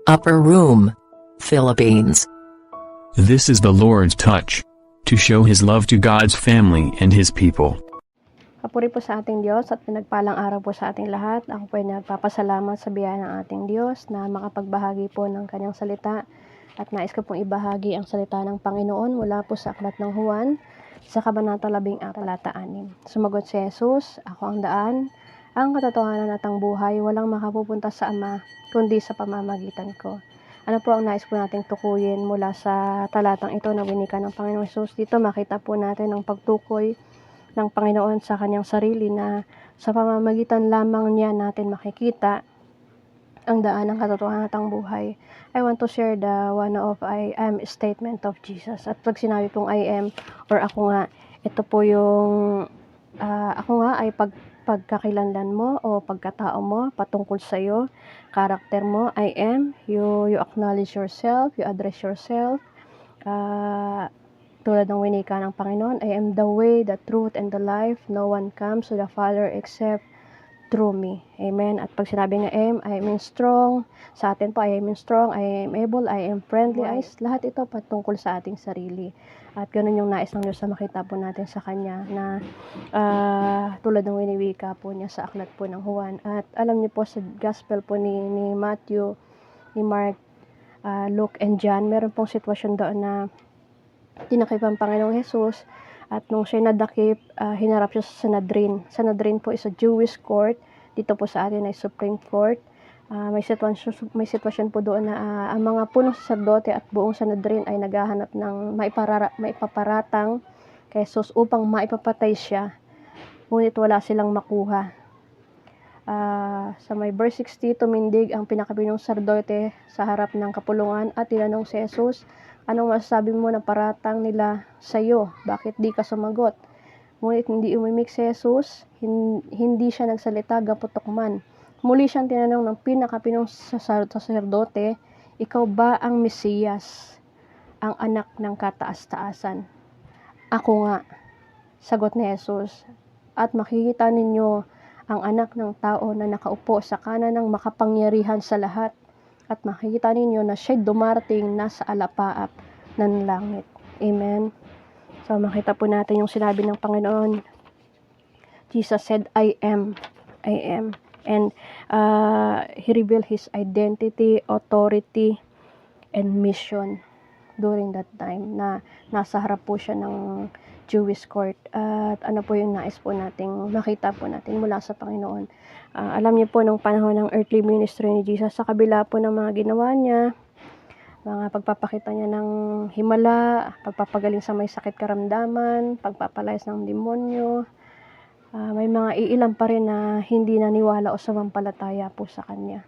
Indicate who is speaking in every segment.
Speaker 1: Upper Room, Philippines.
Speaker 2: This is the Lord's touch, to show His love to God's family and His people.
Speaker 3: Papuri po sa ating Diyos at pinagpalang araw po sa ating lahat. Ako po ay nagpapasalamat sa biyaya ng ating Diyos na makapagbahagi po ng kanyang salita. At nais ko pong ibahagi ang salita ng Panginoon mula po sa Aklat ng Juan sa Kabanata 14, talata 6. Sumagot si Jesus, "Ako ang daan, ang katotohanan at ang buhay, walang makapupunta sa Ama kundi sa pamamagitan ko." Ano po ang nais po nating tukuyin mula sa talatang ito na winika ng Panginoong Jesus? Dito makita po natin ang pagtukoy ng Panginoon sa kanyang sarili na sa pamamagitan lamang niya natin makikita ang daan ng katotohanan at ang buhay. I want to share the one of I am statement of Jesus. At pag sinabi pong I am or ako nga, ito po yung ako nga ay pagkakilanlan mo o pagkatao mo patungkol sa iyo, karakter mo. I am, you acknowledge yourself, you address yourself. Tulad ng winika ng Panginoon, I am the way, the truth, and the life. No one comes to the Father except through me. Amen. At pag sinabi nga I mean strong. Sa atin po, I mean strong, I am able, I am friendly. Ay, lahat ito patungkol sa ating sarili. At ganun yung nais ng Diyos na makita po natin sa Kanya na tulad ng winiwika po niya sa aklat po ng Juan. At alam niyo po sa gospel po ni Matthew, ni Mark, Luke, and John, meron pong sitwasyon doon na tinakip ang Panginoong Jesus at nung siya nadakip, hinarap siya sa Sanhedrin. Sanhedrin po is a Jewish court. Dito po sa atin ay Supreme Court. May sitwasyon po doon na ang mga punong saserdote at buong Sanhedrin ay naghahanap ng maipaparatang kay Jesus upang maipapatay siya. Ngunit wala silang makuha. Sa may verse 60, tumindig ang pinakapinong saserdote sa harap ng kapulungan at tinanong si Jesus, "Anong masasabi mo na paratang nila sa iyo? Bakit di ka sumagot?" Ngunit hindi umimik si Jesus, hindi siya nagsalita gaputok man. Muli siyang tinanong ng pinakapinong saserdote, "Ikaw ba ang Mesiyas, ang anak ng kataas-taasan?" "Ako nga," sagot ni Jesus, "at makikita ninyo ang anak ng tao na nakaupo sa kanan ng makapangyarihan sa lahat. At makikita ninyo na siya'y dumarating nasa alapaap ng langit." Amen. So makita po natin yung sinabi ng Panginoon. Jesus said, I am. And He revealed His identity, authority, and mission during that time na nasa harap po siya ng Jewish court. At ano po yung nais po nating makita po natin mula sa Panginoon. Alam niyo po nung panahon ng earthly ministry ni Jesus, sa kabila po ng mga ginawa niya, mga pagpapakita niya ng himala, pagpapagaling sa may sakit karamdaman, pagpapalayas ng demonyo, may mga iilan pa rin na hindi naniwala o sumampalataya po sa kanya.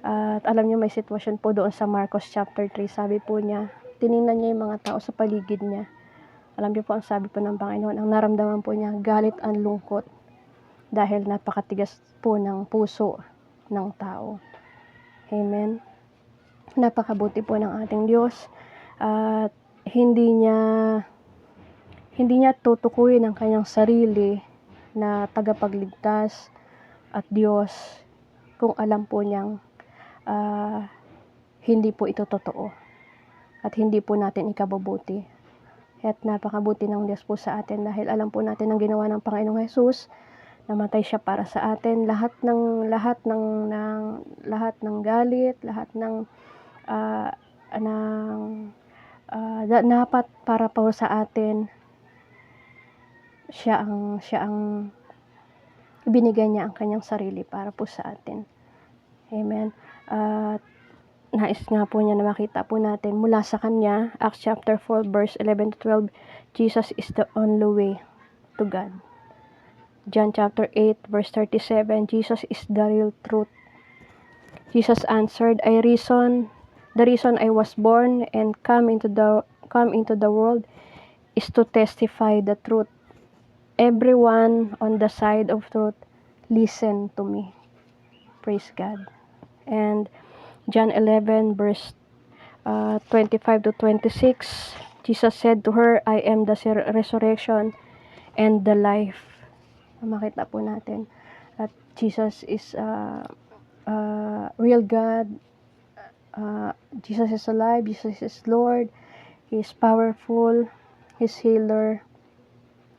Speaker 3: At alam niyo may sitwasyon po doon sa Marcos chapter 3, sabi po niya, tiningnan niya yung mga tao sa paligid niya. Alam niyo po ang sabi po ng Panginoon, ang naramdaman po niya, galit at lungkot dahil napakatigas po ng puso ng tao. Amen. Napakabuti po ng ating Diyos at hindi niya tutukuyin ang kanyang sarili na tagapagligtas at Diyos kung alam po niyang hindi po ito totoo at hindi po natin ikabubuti. At napakabuti ng Diyos po sa atin dahil alam po natin ang ginawa ng Panginoong Jesus. Namatay siya para sa atin. Lahat ng galit, lahat ng dapat para po sa atin. Siya ang binigay niya ang kanyang sarili para po sa atin. Amen. Nais nga po niya na makita po natin mula sa kanya, Acts chapter 4 verse 11 to 12, Jesus is the only way to God. John chapter 8 verse 37, Jesus is the real truth. Jesus answered, the reason I was born and come into the world is to testify the truth. Everyone on the side of truth, listen to me. Praise God. And John 11 verse 25 to 26, Jesus said to her, I am the resurrection and the life. Makita po natin at Jesus is real God, Jesus is alive, Jesus is Lord, He is powerful, He's healer.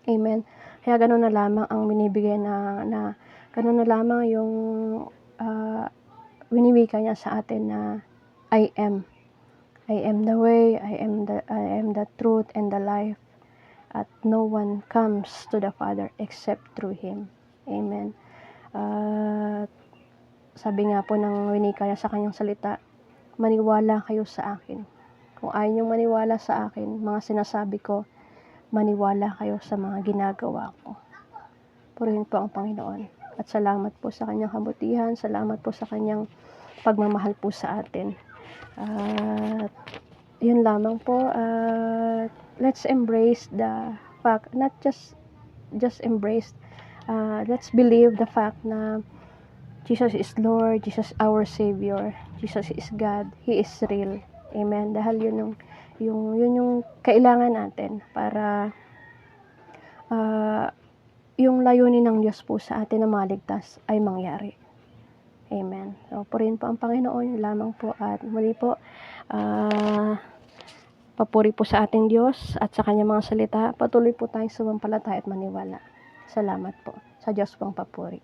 Speaker 3: Amen. Kaya ganun na lamang ang binibigay na ganun na lamang yung winiwika niya sa atin na I am the way, I am the truth and the life, at no one comes to the Father except through Him. Amen. Sabi nga po ng winika niya sa kanyang salita, maniwala kayo sa akin. Kung ayaw niyong maniwala sa akin, mga sinasabi ko, maniwala kayo sa mga ginagawa ko. Purihin po ang Panginoon. At salamat po sa kanyang kabutihan, salamat po sa kanyang pagmamahal po sa atin. At yun lamang po. Let's embrace the fact, not just embrace, let's believe the fact na Jesus is Lord, Jesus our Savior, Jesus is God, He is real. Amen. Dahil yun yung kailangan natin para yung layunin ng Diyos po sa atin na maligtas ay mangyari. Amen. So, purihin po ang Panginoon, yun lamang po. At muli po, papuri po sa ating Diyos at sa kanyang mga salita. Patuloy po tayong sumampalataya at maniwala. Salamat po. Sa Diyos pong papuri.